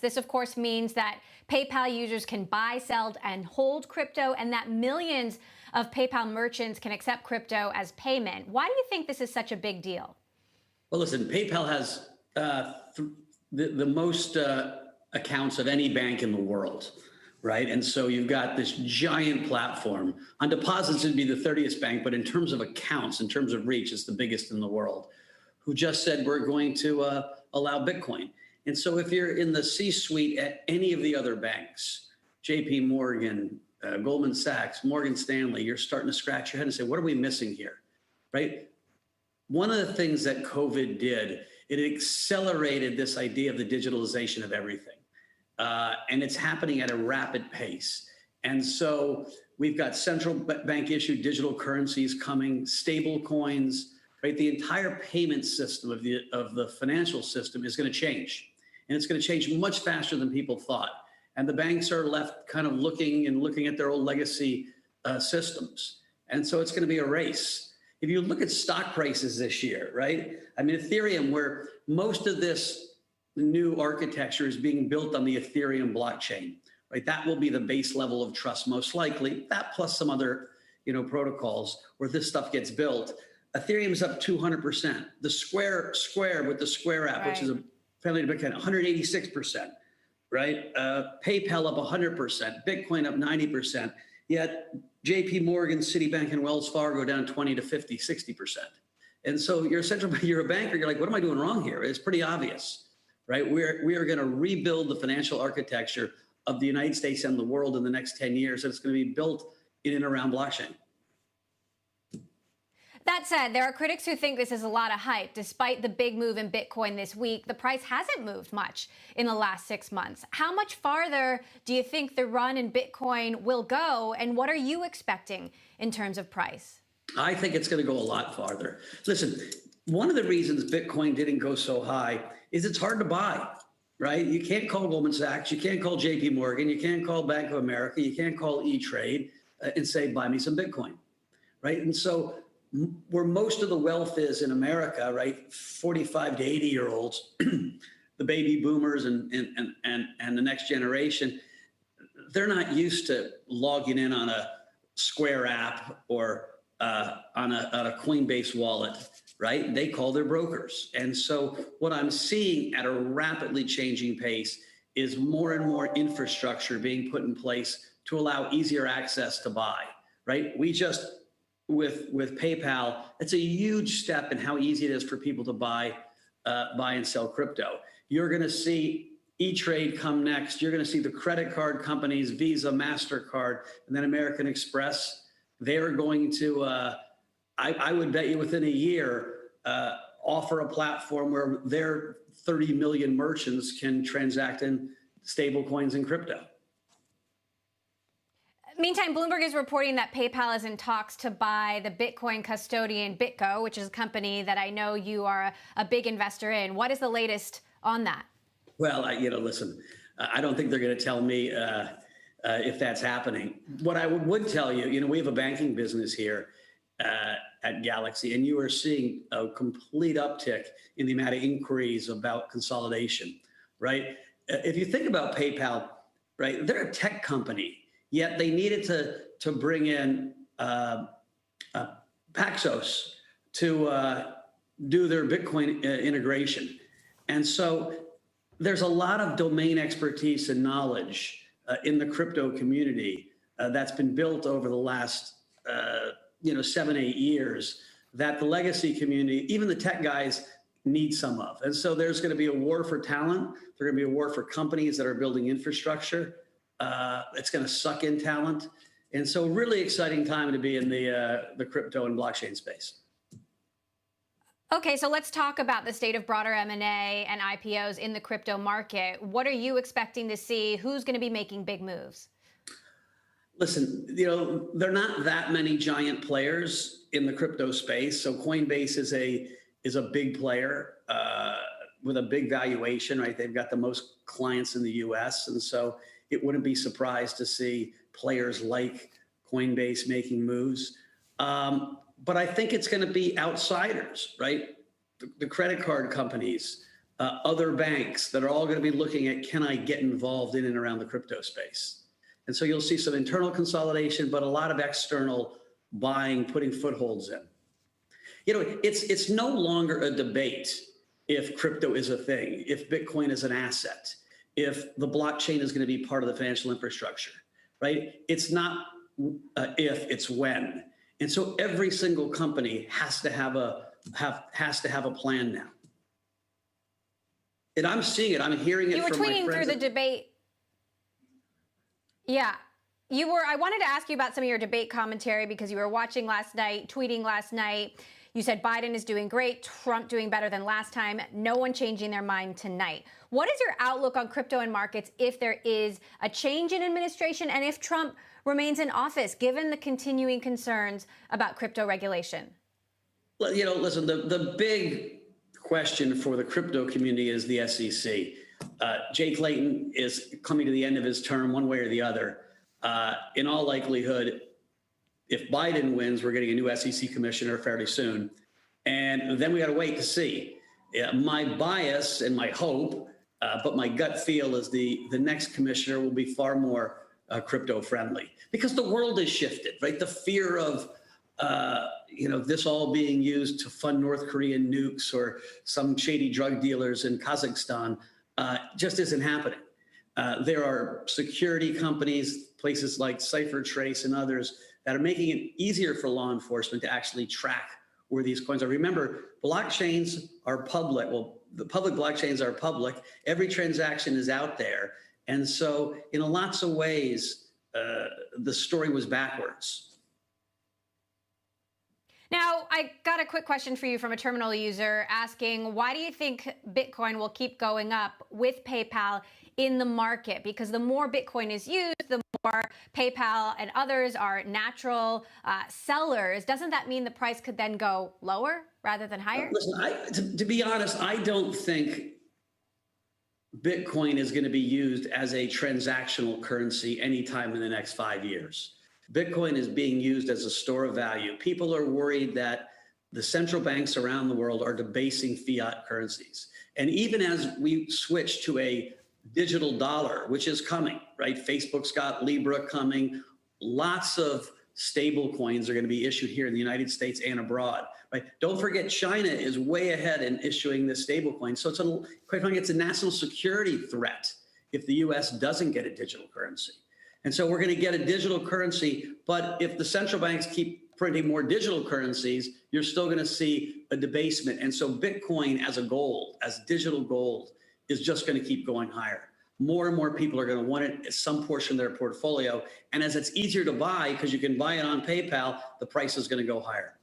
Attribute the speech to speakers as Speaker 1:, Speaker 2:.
Speaker 1: This, of course, means that PayPal users can buy, sell, and hold crypto, and that millions of PayPal merchants can accept crypto as payment. Why do you think this is such a big deal?
Speaker 2: Well, listen, PayPal has the most accounts of any bank in the world, right? And so you've got this giant platform. On deposits, it'd be the 30th bank, but in terms of accounts, in terms of reach, it's the biggest in the world, who just said we're going to allow Bitcoin. And so if you're in the C-suite at any of the other banks, JP Morgan, Goldman Sachs, Morgan Stanley, you're starting to scratch your head and say, what are we missing here, right? One of the things that COVID did, it accelerated this idea of the digitalization of everything. And it's happening at a rapid pace. And so we've got central bank issued digital currencies coming, stable coins, right? The entire payment system of the financial system is going to change. And it's going to change much faster than people thought. And the banks are left kind of looking at their old legacy systems. And so it's going to be a race. If you look at stock prices this year, right? I mean, Ethereum, where most of this new architecture is being built on the Ethereum blockchain, right? That will be the base level of trust, most likely. That plus some other, protocols where this stuff gets built. Ethereum's up 200%. The Square with the Square app, which is a family to Bitcoin, 186%, right? PayPal up 100%, Bitcoin up 90%. Yet JP Morgan, Citibank, and Wells Fargo down 20 to 50, 60%. And so you're a banker, you're like, what am I doing wrong here? It's pretty obvious, right? We are going to rebuild the financial architecture of the United States and the world in the next 10 years. And it's going to be built in and around blockchain.
Speaker 1: That said, there are critics who think this is a lot of hype. Despite the big move in Bitcoin this week, the price hasn't moved much in the last 6 months. How much farther do you think the run in Bitcoin will go, and what are you expecting in terms of price?
Speaker 2: I think it's going to go a lot farther. Listen, one of the reasons Bitcoin didn't go so high is it's hard to buy, right? You can't call Goldman Sachs, you can't call JP Morgan, you can't call Bank of America, you can't call E-Trade and say, buy me some Bitcoin, right? And so where most of the wealth is in America, right? 45 to 80-year-olds, the baby boomers and the next generation, they're not used to logging in on a Square app or on a Coinbase wallet, right? They call their brokers. And so what I'm seeing at a rapidly changing pace is more and more infrastructure being put in place to allow easier access to buy, right? We just, with PayPal, it's a huge step in how easy it is for people to buy and sell crypto. You're going to see E-Trade come next. You're going to see the credit card companies, Visa, MasterCard, and then American Express. They're going to, I would bet you within a year, offer a platform where their 30 million merchants can transact in stable coins and crypto.
Speaker 1: Meantime, Bloomberg is reporting that PayPal is in talks to buy the Bitcoin custodian BitGo, which is a company that I know you are a big investor in. What is the latest on that?
Speaker 2: Well, listen, I don't think they're going to tell me if that's happening. What I would tell you, we have a banking business here at Galaxy, and you are seeing a complete uptick in the amount of inquiries about consolidation, right? If you think about PayPal, right, they're a tech company. Yet they needed to bring in Paxos to do their Bitcoin integration. And so there's a lot of domain expertise and knowledge in the crypto community that's been built over the last 7, 8 years that the legacy community, even the tech guys, need some of. And so there's going to be a war for talent. There's going to be a war for companies that are building infrastructure. It's going to suck in talent. And so really exciting time to be in the crypto and blockchain space.
Speaker 1: Okay, so let's talk about the state of broader M&A and IPOs in the crypto market. What are you expecting to see? Who's going to be making big moves?
Speaker 2: Listen, there are not that many giant players in the crypto space. So Coinbase is a big player with a big valuation, right? They've got the most clients in the US. And so it wouldn't be surprised to see players like Coinbase making moves. But I think it's going to be outsiders, right? The credit card companies, other banks that are all going to be looking at, can I get involved in and around the crypto space? And so you'll see some internal consolidation, but a lot of external buying, putting footholds in. You know, it's no longer a debate if crypto is a thing, if Bitcoin is an asset, if the blockchain is going to be part of the financial infrastructure, right? It's not if, it's when. And so every single company has to have a plan now. And I'm seeing it. I'm hearing it.
Speaker 1: You were
Speaker 2: from my
Speaker 1: tweeting
Speaker 2: friends
Speaker 1: through the debate. Yeah, you were. I wanted to ask you about some of your debate commentary because you were watching last night, tweeting last night. You said Biden is doing great, Trump doing better than last time, no one changing their mind tonight. What is your outlook on crypto and markets if there is a change in administration and if Trump remains in office, given the continuing concerns about crypto regulation?
Speaker 2: Well, you know, listen, the big question for the crypto community is the SEC. Jay Clayton is coming to the end of his term one way or the other. In all likelihood, if Biden wins, we're getting a new SEC commissioner fairly soon. And then we got to wait to see. My bias and my hope, but my gut feel is the next commissioner will be far more crypto friendly because the world has shifted, right? The fear of, you know, this all being used to fund North Korean nukes or some shady drug dealers in Kazakhstan just isn't happening. There are security companies, places like CipherTrace and others that are making it easier for law enforcement to actually track where these coins are. Remember, blockchains are public. Well, the public blockchains are public. Every transaction is out there. And so in lots of ways, the story was backwards.
Speaker 1: Now, I got a quick question for you from a terminal user asking, why do you think Bitcoin will keep going up with PayPal in the market? Because the more Bitcoin is used, the more PayPal and others are natural sellers. Doesn't that mean the price could then go lower rather than higher?
Speaker 2: Listen, to be honest, I don't think Bitcoin is going to be used as a transactional currency anytime in the next 5 years. Bitcoin is being used as a store of value. People are worried that the central banks around the world are debasing fiat currencies. And even as we switch to a digital dollar, which is coming, right? Facebook's got Libra coming. Lots of stable coins are going to be issued here in the United States and abroad, right? Don't forget, China is way ahead in issuing this stable coin. So quite frankly, it's a national security threat if the US doesn't get a digital currency. And so we're going to get a digital currency, but if the central banks keep printing more digital currencies, you're still going to see a debasement. And so Bitcoin as a gold, as digital gold, is just going to keep going higher. More and more people are going to want it as some portion of their portfolio. And as it's easier to buy, because you can buy it on PayPal, the price is going to go higher.